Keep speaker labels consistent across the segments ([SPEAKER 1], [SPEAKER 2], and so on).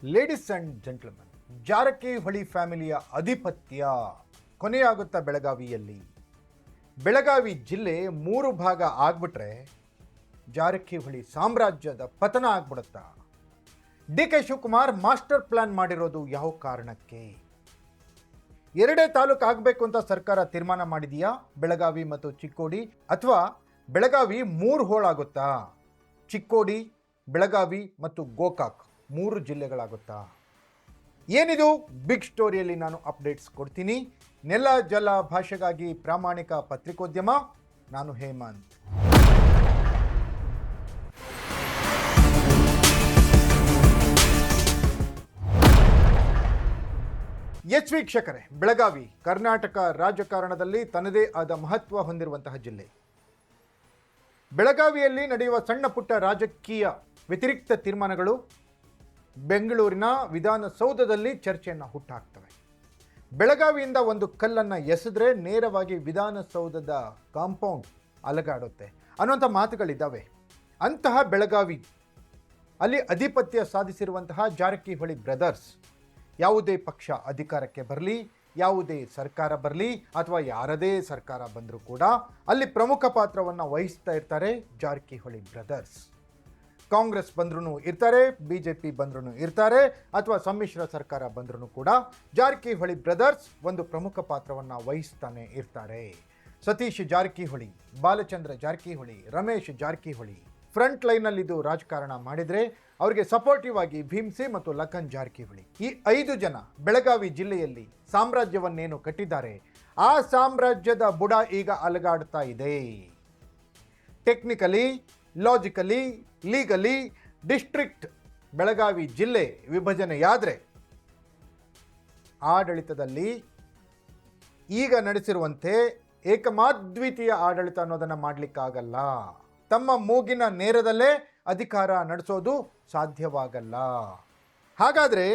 [SPEAKER 1] Ladies and gentleman, Jarkiholi ಫ್ಯಾಮಿಲಿಯ ಅಧಿಪತ್ಯ ಕೊನೆಯಾಗುತ್ತಾ ಬೆಳಗಾವಿಯಲ್ಲಿ. ಬೆಳಗಾವಿ ಜಿಲ್ಲೆ 3 ಭಾಗ ಆಗ್ಬಿಟ್ರೆ ಜಾರಕಿಹೊಳಿ ಸಾಮ್ರಾಜ್ಯದ ಪತನ ಆಗ್ಬಿಡುತ್ತಾ? ಡಿ.ಕೆ. ಶಿವಕುಮಾರ್ ಮಾಸ್ಟರ್ ಪ್ಲಾನ್ ಮಾಡಿರೋದು ಯಾವ ಕಾರಣಕ್ಕೆ? 2 ತಾಲೂಕು ಆಗಬೇಕು ಅಂತ ಸರ್ಕಾರ ತೀರ್ಮಾನ ಮಾಡಿದೆಯಾ? ಬೆಳಗಾವಿ ಮತ್ತು ಚಿಕ್ಕೋಡಿ, ಅಥವಾ ಬೆಳಗಾವಿ 3 ಹೋಳಾಗುತ್ತಾ? ಚಿಕ್ಕೋಡಿ, ಬೆಳಗಾವಿ ಮತ್ತು ಗೋಕಾಕ್ 3 ಜಿಲ್ಲೆಗಳಾಗುತ್ತಾ? ಏನಿದು ಬಿಗ್ ಸ್ಟೋರಿಯಲ್ಲಿ ನಾನು ಅಪ್ಡೇಟ್ಸ್ ಕೊಡ್ತೀನಿ. ನೆಲ ಜಲ ಭಾಷೆಗಾಗಿ ಪ್ರಾಮಾಣಿಕ ಪತ್ರಿಕೋದ್ಯಮ, ನಾನು ಹೇಮಂತ್. ವೀಕ್ಷಕರೇ, ಬೆಳಗಾವಿ ಕರ್ನಾಟಕ ರಾಜಕಾರಣದಲ್ಲಿ ತನ್ನದೇ ಆದ ಮಹತ್ವ ಹೊಂದಿರುವಂತಹ ಜಿಲ್ಲೆ. ಬೆಳಗಾವಿಯಲ್ಲಿ ನಡೆಯುವ ಸಣ್ಣ ಪುಟ್ಟ ರಾಜಕೀಯ ವ್ಯತಿರಿಕ್ತ ತೀರ್ಮಾನಗಳು ಬೆಂಗಳೂರಿನ ವಿಧಾನಸೌಧದಲ್ಲಿ ಚರ್ಚೆಯನ್ನು ಹುಟ್ಟಾಕ್ತವೆ. ಬೆಳಗಾವಿಯಿಂದ ಒಂದು ಕಲ್ಲನ್ನು ಎಸೆದ್ರೆ ನೇರವಾಗಿ ವಿಧಾನಸೌಧದ ಕಾಂಪೌಂಡ್ ಅಲಗಾಡುತ್ತೆ ಅನ್ನುವಂಥ ಮಾತುಗಳಿದ್ದಾವೆ. ಅಂತಹ ಬೆಳಗಾವಿ ಅಲ್ಲಿ ಅಧಿಪತ್ಯ ಸಾಧಿಸಿರುವಂತಹ ಜಾರಕಿಹೊಳಿ ಬ್ರದರ್ಸ್ ಯಾವುದೇ ಪಕ್ಷ ಅಧಿಕಾರಕ್ಕೆ ಬರಲಿ, ಯಾವುದೇ ಸರ್ಕಾರ ಬರಲಿ, ಅಥವಾ ಯಾರದೇ ಸರ್ಕಾರ ಬಂದರೂ ಕೂಡ ಅಲ್ಲಿ ಪ್ರಮುಖ ಪಾತ್ರವನ್ನು ವಹಿಸ್ತಾ ಇರ್ತಾರೆ ಜಾರಕಿಹೊಳಿ ಬ್ರದರ್ಸ್. ಕಾಂಗ್ರೆಸ್ ಬಂದ್ರೂ ಇರ್ತಾರೆ, BJP ಬಂದ್ರೂ ಇರ್ತಾರೆ, ಅಥವಾ ಸಮ್ಮಿಶ್ರ ಸರ್ಕಾರ ಬಂದ್ರೂ ಕೂಡ ಜಾರಕಿಹೊಳಿ ಬ್ರದರ್ಸ್ ಒಂದು ಪ್ರಮುಖ ಪಾತ್ರವನ್ನು ವಹಿಸ್ತಾನೆ ಇರ್ತಾರೆ. ಸತೀಶ್ ಜಾರಕಿಹೊಳಿ, ಬಾಲಚಂದ್ರ ಜಾರಕಿಹೊಳಿ, ರಮೇಶ್ ಜಾರಕಿಹೊಳಿ ಫ್ರಂಟ್ ಲೈನಲ್ಲಿದ್ದು ರಾಜಕಾರಣ ಮಾಡಿದರೆ ಅವರಿಗೆ ಸಪೋರ್ಟಿವ್ ಆಗಿ ಭೀಮ್ಸಿ ಮತ್ತು ಲಖನ್ ಜಾರಕಿಹೊಳಿ, ಈ 5 ಜನ ಬೆಳಗಾವಿ ಜಿಲ್ಲೆಯಲ್ಲಿ ಸಾಮ್ರಾಜ್ಯವನ್ನೇನು ಕಟ್ಟಿದ್ದಾರೆ, ಆ ಸಾಮ್ರಾಜ್ಯದ ಬುಡ ಈಗ ಅಲಗಾಡ್ತಾ ಇದೆ. Technically, logically, legally district Belagavi ಜಿಲ್ಲೆ ವಿಭಜನೆಯಾದರೆ ಆಡಳಿತದಲ್ಲಿ ಈಗ ನಡೆಸಿರುವಂತೆ ಏಕಮಾದ್ವಿತೀಯ ಆಡಳಿತ ಅನ್ನೋದನ್ನು ಮಾಡಲಿಕ್ಕಾಗಲ್ಲ. ತಮ್ಮ ಮೂಗಿನ ನೇರದಲ್ಲೇ ಅಧಿಕಾರ ನಡೆಸೋದು ಸಾಧ್ಯವಾಗಲ್ಲ. ಹಾಗಾದರೆ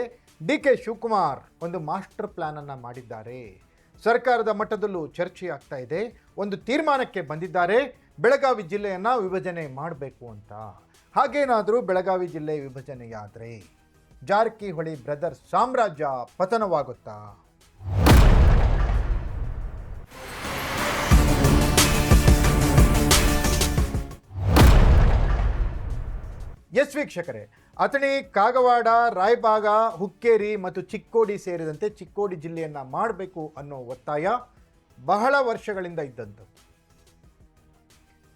[SPEAKER 1] ಡಿ.ಕೆ. ಶಿವಕುಮಾರ್ ಒಂದು ಮಾಸ್ಟರ್ ಪ್ಲಾನನ್ನು ಮಾಡಿದ್ದಾರೆ. ಸರ್ಕಾರದ ಮಟ್ಟದಲ್ಲೂ ಚರ್ಚೆ ಆಗ್ತಾ ಇದೆ. ಒಂದು ತೀರ್ಮಾನಕ್ಕೆ ಬಂದಿದ್ದಾರೆ, ಬೆಳಗಾವಿ ಜಿಲ್ಲೆಯನ್ನು ವಿಭಜನೆ ಮಾಡಬೇಕು ಅಂತ. ಹಾಗೇನಾದರೂ ಬೆಳಗಾವಿ ಜಿಲ್ಲೆ ವಿಭಜನೆಯಾದರೆ ಜಾರಕಿಹೊಳಿ ಬ್ರದರ್ಸ್ ಸಾಮ್ರಾಜ್ಯ ಪತನವಾಗುತ್ತಾ? ವೀಕ್ಷಕರೇ, ಅಥಣಿ, ಕಾಗವಾಡ, ರಾಯಬಾಗ, ಹುಕ್ಕೇರಿ ಮತ್ತು ಚಿಕ್ಕೋಡಿ ಸೇರಿದಂತೆ ಚಿಕ್ಕೋಡಿ ಜಿಲ್ಲೆಯನ್ನು ಮಾಡಬೇಕು ಅನ್ನೋ ಒತ್ತಾಯ ಬಹಳ ವರ್ಷಗಳಿಂದ ಇದ್ದಂಥದ್ದು.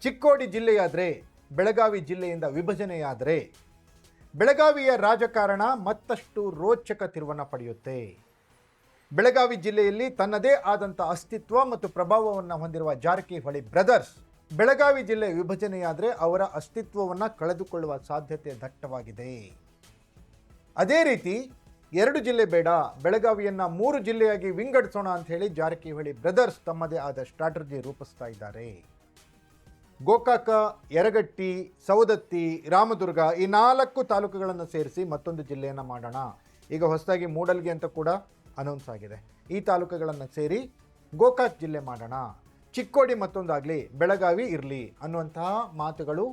[SPEAKER 1] ಚಿಕ್ಕೋಡಿ ಜಿಲ್ಲೆಯಾದರೆ, ಬೆಳಗಾವಿ ಜಿಲ್ಲೆಯಿಂದ ವಿಭಜನೆಯಾದರೆ ಬೆಳಗಾವಿಯ ರಾಜಕಾರಣ ಮತ್ತಷ್ಟು ರೋಚಕ ತಿರುವನ್ನು ಪಡೆಯುತ್ತೆ. ಬೆಳಗಾವಿ ಜಿಲ್ಲೆಯಲ್ಲಿ ತನ್ನದೇ ಆದಂಥ ಅಸ್ತಿತ್ವ ಮತ್ತು ಪ್ರಭಾವವನ್ನು ಹೊಂದಿರುವ ಜಾರಕಿಹೊಳಿ ಬ್ರದರ್ಸ್ ಬೆಳಗಾವಿ ಜಿಲ್ಲೆ ವಿಭಜನೆಯಾದರೆ ಅವರ ಅಸ್ತಿತ್ವವನ್ನು ಕಳೆದುಕೊಳ್ಳುವ ಸಾಧ್ಯತೆ ದಟ್ಟವಾಗಿದೆ. ಅದೇ ರೀತಿ 2 ಜಿಲ್ಲೆ ಬೇಡ, ಬೆಳಗಾವಿಯನ್ನು 3 ಜಿಲ್ಲೆಯಾಗಿ ವಿಂಗಡಿಸೋಣ ಅಂತ ಹೇಳಿ ಜಾರಕಿಹೊಳಿ ಬ್ರದರ್ಸ್ ತಮ್ಮದೇ ಆದ ಸ್ಟ್ರಾಟಜಿ ರೂಪಿಸ್ತಾ ಇದ್ದಾರೆ. ಗೋಕಾಕ, ಯರಗಟ್ಟಿ, ಸವದತ್ತಿ, ರಾಮದುರ್ಗ ಈ 4 ತಾಲೂಕುಗಳನ್ನು ಸೇರಿಸಿ ಮತ್ತೊಂದು ಜಿಲ್ಲೆಯನ್ನು ಮಾಡೋಣ. ಈಗ ಹೊಸದಾಗಿ ಮೂಡಲ್ಗಿ ಅಂತ ಕೂಡ ಅನೌನ್ಸ್ ಆಗಿದೆ. ಈ ತಾಲೂಕುಗಳನ್ನು ಸೇರಿ ಗೋಕಾಕ್ ಜಿಲ್ಲೆ ಮಾಡೋಣ, ಚಿಕ್ಕೋಡಿ ಮತ್ತೊಂದಾಗಲಿ, ಬೆಳಗಾವಿ ಇರಲಿ ಅನ್ನುವಂತಹ ಮಾತುಗಳು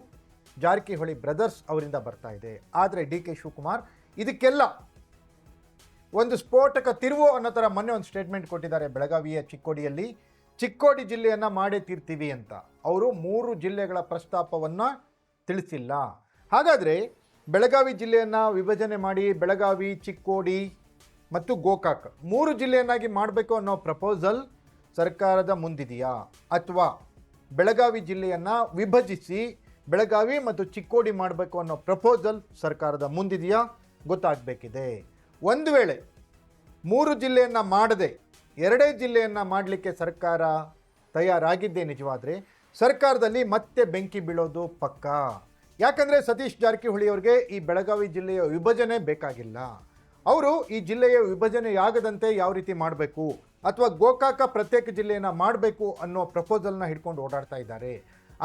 [SPEAKER 1] ಜಾರಕಿಹೊಳಿ ಬ್ರದರ್ಸ್ ಅವರಿಂದ ಬರ್ತಾ ಇದೆ. ಆದರೆ ಡಿ.ಕೆ. ಶಿವಕುಮಾರ್ ಇದಕ್ಕೆಲ್ಲ ಒಂದು ಸ್ಫೋಟಕ ತಿರುವು ಅನ್ನೋ ಥರ ಮೊನ್ನೆ ಒಂದು ಸ್ಟೇಟ್ಮೆಂಟ್ ಕೊಟ್ಟಿದ್ದಾರೆ. ಬೆಳಗಾವಿಯ ಚಿಕ್ಕೋಡಿಯಲ್ಲಿ ಚಿಕ್ಕೋಡಿ ಜಿಲ್ಲೆಯನ್ನು ಮಾಡೇ ತೀರ್ತೀವಿ ಅಂತ ಅವರು 3 ಜಿಲ್ಲೆಗಳ ಪ್ರಸ್ತಾಪವನ್ನು ತಿಳಿಸಿಲ್ಲ. ಹಾಗಾದರೆ ಬೆಳಗಾವಿ ಜಿಲ್ಲೆಯನ್ನು ವಿಭಜನೆ ಮಾಡಿ ಬೆಳಗಾವಿ, ಚಿಕ್ಕೋಡಿ ಮತ್ತು ಗೋಕಾಕ್ 3 ಜಿಲ್ಲೆಯನ್ನಾಗಿ ಮಾಡಬೇಕು ಅನ್ನೋ ಪ್ರಪೋಸಲ್ ಸರ್ಕಾರದ ಮುಂದಿದೆಯಾ, ಅಥವಾ ಬೆಳಗಾವಿ ಜಿಲ್ಲೆಯನ್ನು ವಿಭಜಿಸಿ ಬೆಳಗಾವಿ ಮತ್ತು ಚಿಕ್ಕೋಡಿ ಮಾಡಬೇಕು ಅನ್ನೋ ಪ್ರಪೋಸಲ್ ಸರ್ಕಾರದ ಮುಂದಿದೆಯಾ ಗೊತ್ತಾಗಬೇಕಿದೆ. ಒಂದು ವೇಳೆ 3 ಜಿಲ್ಲೆಯನ್ನು ಮಾಡದೆ 2 ಜಿಲ್ಲೆಯನ್ನು ಮಾಡಲಿಕ್ಕೆ ಸರ್ಕಾರ ತಯಾರಾಗಿದ್ದೇ ನಿಜವಾದರೆ ಸರ್ಕಾರದಲ್ಲಿ ಮತ್ತೆ ಬೆಂಕಿ ಬೀಳೋದು ಪಕ್ಕ. ಯಾಕಂದರೆ ಸತೀಶ್ ಜಾರಕಿಹೊಳಿ ಅವರಿಗೆ ಈ ಬೆಳಗಾವಿ ಜಿಲ್ಲೆಯ ವಿಭಜನೆ ಬೇಕಾಗಿಲ್ಲ. ಅವರು ಈ ಜಿಲ್ಲೆಯ ವಿಭಜನೆಯಾಗದಂತೆ ಯಾವ ರೀತಿ ಮಾಡಬೇಕು, ಅಥವಾ ಗೋಕಾಕ ಪ್ರತ್ಯೇಕ ಜಿಲ್ಲೆಯನ್ನು ಮಾಡಬೇಕು ಅನ್ನೋ ಪ್ರಪೋಸಲ್ನ ಹಿಡ್ಕೊಂಡು ಓಡಾಡ್ತಾ ಇದ್ದಾರೆ.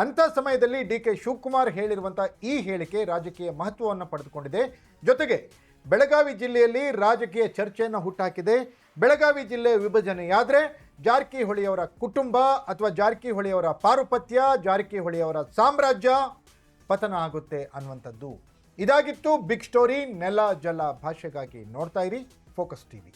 [SPEAKER 1] ಅಂಥ ಸಮಯದಲ್ಲಿ ಡಿ.ಕೆ. ಶಿವಕುಮಾರ್ ಹೇಳಿರುವಂಥ ಈ ಹೇಳಿಕೆ ರಾಜಕೀಯ ಮಹತ್ವವನ್ನು ಪಡೆದುಕೊಂಡಿದೆ. ಜೊತೆಗೆ ಬೆಳಗಾವಿ ಜಿಲ್ಲೆಯಲ್ಲಿ ರಾಜಕೀಯ ಚರ್ಚೆಯನ್ನು ಹುಟ್ಟಾಕಿದೆ. ಬೆಳಗಾವಿ ಜಿಲ್ಲೆ ವಿಭಜನೆಯಾದರೆ ಜಾರಕಿಹೊಳಿಯವರ ಕುಟುಂಬ ಅಥವಾ ಜಾರಕಿಹೊಳಿಯವರ ಪಾರುಪತ್ಯ, ಜಾರಕಿಹೊಳಿಯವರ ಸಾಮ್ರಾಜ್ಯ ಪತನ ಆಗುತ್ತೆ ಅನ್ನುವಂಥದ್ದು. ಇದಾಗಿತ್ತು ಬಿಗ್ ಸ್ಟೋರಿ. ನೆಲ ಜಲ ಭಾಷೆಗಾಗಿ ನೋಡ್ತಾ ಇರಿ ಫೋಕಸ್ ಟಿವಿ.